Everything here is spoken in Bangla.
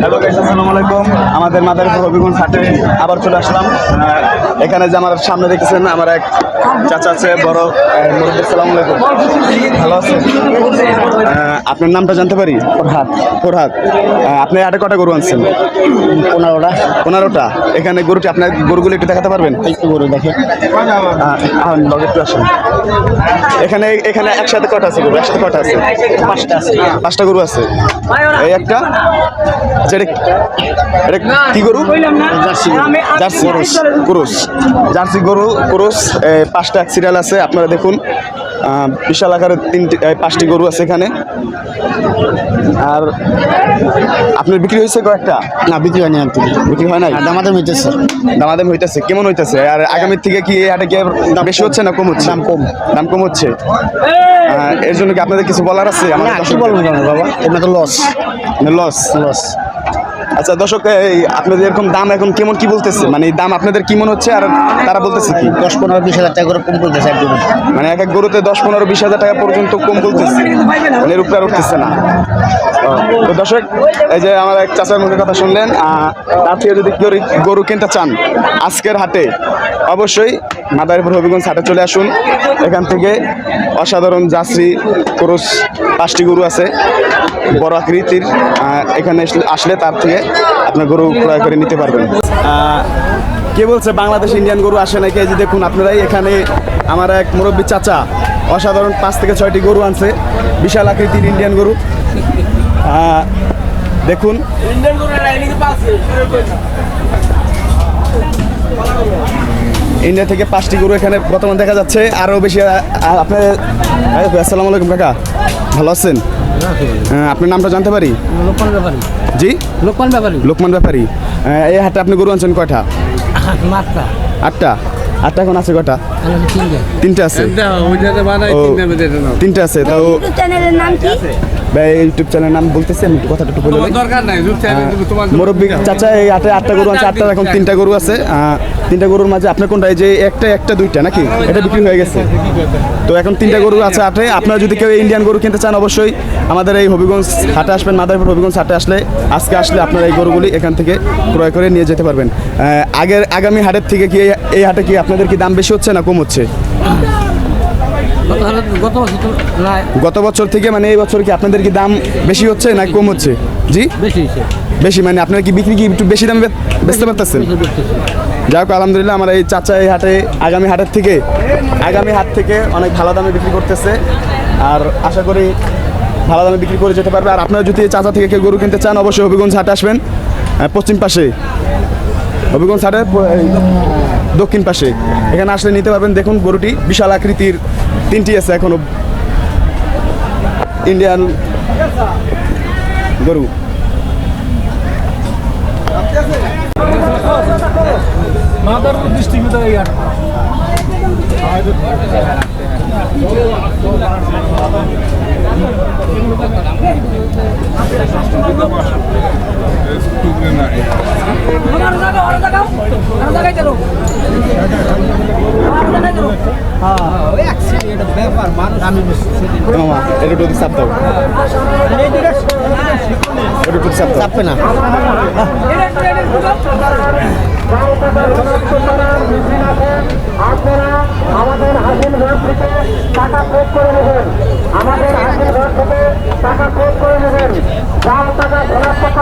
হ্যালো গাইস, আসসালামু আলাইকুম। আমাদের মাদারীপুর হবিগঞ্জ হাটে আবার চলে আসলাম। এখানে যে আমার সামনে দেখতেছেন আমার এক চাচা আছে, বড় মুরব্বি। আসসালামু আলাইকুম, ভালো আছেন? আপনার নামটা জানতে পারি? ফরহাদ। ফরহাদ, আপনি হাটে কটা গরু আনছেন? 15টা। 15টা। এখানে গরুটি আপনার গরুগুলো একটু দেখাতে পারবেন? একটু গরু দেখে লগে একটু আসেন। এখানে এখানে একসাথে কটা আছে গরু? একসাথে কটা আছে? 5টা আছে। 5টা গরু আছে। এই একটা, আচ্ছা এটা কি গরু? জার্সি। Jersey cross. জার্সি গরু ক্রস। 5টা সিরিয়াল আছে, আপনারা দেখুন। বিশাল আকারের 5টি গরু আছে এখানে। আর আপনার বিক্রি হয়েছে কয়েকটা? না, বিক্রি হয়নি। আর বিক্রি হয় নাই? দামাদাম হইতেছে। দামাদাম হইতেছে। কেমন হইতেছে? আর আগামীর থেকে কি এই হাটে কি বেশি হচ্ছে না কম হচ্ছে? দাম কম। দাম কম হচ্ছে। এর জন্য কি আপনাদের কিছু বলার আছে? না, কি বলবো না বাবা, এটা তো লস। লস। লস। আচ্ছা দর্শক, আপনাদের এরকম দাম এখন কেমন কি বলতেছে? মানে এই দাম আপনাদের কি মনে হচ্ছে আর তারা বলতেছে কি? 10-15-20 হাজার টাকা করে কম করতেছে এক গরু। মানে এক এক গরুতে 10-15-20 হাজার টাকা পর্যন্ত কম বলতেছে, মানে এর উপরে আর উঠতেছে না। তো দর্শক, এই যে আমার এক চাচার মুখের কথা শুনলেন। তার থেকে যদি কেউ গরু কিনতে চান আজকের হাটে, অবশ্যই মাদারীপুর হবিগঞ্জ হাটে চলে আসুন। এখান থেকে অসাধারণ জার্সি ক্রস 5টি গরু আছে বড় আকৃতির। এখানে আসলে তার থেকে আপনার গরু ক্রয় করে নিতে পারবেন। কে বলছে বাংলাদেশ ইন্ডিয়ান গরু আসে নাকি? এই যে দেখুন আপনারাই, এখানে আমার এক মুরব্বী চাচা অসাধারণ 5 থেকে 6টি গরু আনছে, বিশাল আকৃতির ইন্ডিয়ান গরু। দেখুন ইন্ডিয়া থেকে 5টি গরু এখানে বর্তমান দেখা যাচ্ছে, আরও বেশি। আপনার আসসালামু আলাইকুম কাকা, ভালো আছেন? আপনার নামটা জানতে পারি? লোকমান ব্যাপারী। জি, লোকমান ব্যাপারী। লোকমান ব্যাপারী। এই হাটে আপনি গরু আনছেন কয়টা? 8টা। 8টা এখন আছে কয়টা? 3টে আছে। 3টে আছে। তো চ্যানেলের নাম কি? ইউটিউব চ্যানেলের নাম বলতেছি, আমি কথাটা একটু বলে মুরব্বী চাচা এই হাটে 8টা গরু আছে। 8টার এখন 3টা গরু আছে। 3টা গরুর মাঝে আপনার কোনটা? এই যে একটা 2টা নাকি? এটা বিক্রি হয়ে গেছে। তো এখন 3টা গরু আছে হাটে। আপনারা যদি কেউ ইন্ডিয়ান গরু কিনতে চান, অবশ্যই আমাদের এই হবিগঞ্জ হাটে আসবেন। মাদারীপুর হবিগঞ্জ হাটে আজকে আসলে আপনারা এই গরুগুলি এখান থেকে ক্রয় করে নিয়ে যেতে পারবেন। আগামী হাটের থেকে কি এই হাটে কি আপনাদের কি দাম বেশি হচ্ছে না কম হচ্ছে? গত বছর থেকে মানে এই বছর কি আপনাদের কি দাম বেশি হচ্ছে না কম হচ্ছে? জি, বেশি। মানে আপনারা কি বিক্রি কি একটু বেশি দামে বেচতে পারতেছেন? যাই হোক, আলহামদুলিল্লাহ, আমার এই চাচা এই হাটে আগামী হাট থেকে অনেক ভালো দামে বিক্রি করতেছে। আর আশা করি ভালো দামে বিক্রি করে যেতে পারবে। আর আপনারা যদি এই চাচা থেকে কেউ গরু কিনতে চান, অবশ্যই হবিগঞ্জ হাটে আসবেন। পশ্চিম পাশে হবিগঞ্জ হাটের দক্ষিণ পাশে এখানে আসলে নিতে পারবেন। দেখুন গরুটি বিশাল আকৃতির, 3টি আছে এখনো ইন্ডিয়ান গরু। মাদারপুর ডিস্ট্রিক্ট চাপবে না। আপনারা আমাদের হাসিল ঘর থেকে টাকা শোধ করে নেবেন। আমাদের হাসিল ঘর থেকে টাকা শোধ করে নেবেন। 4 টাকা ঘোরার টাকা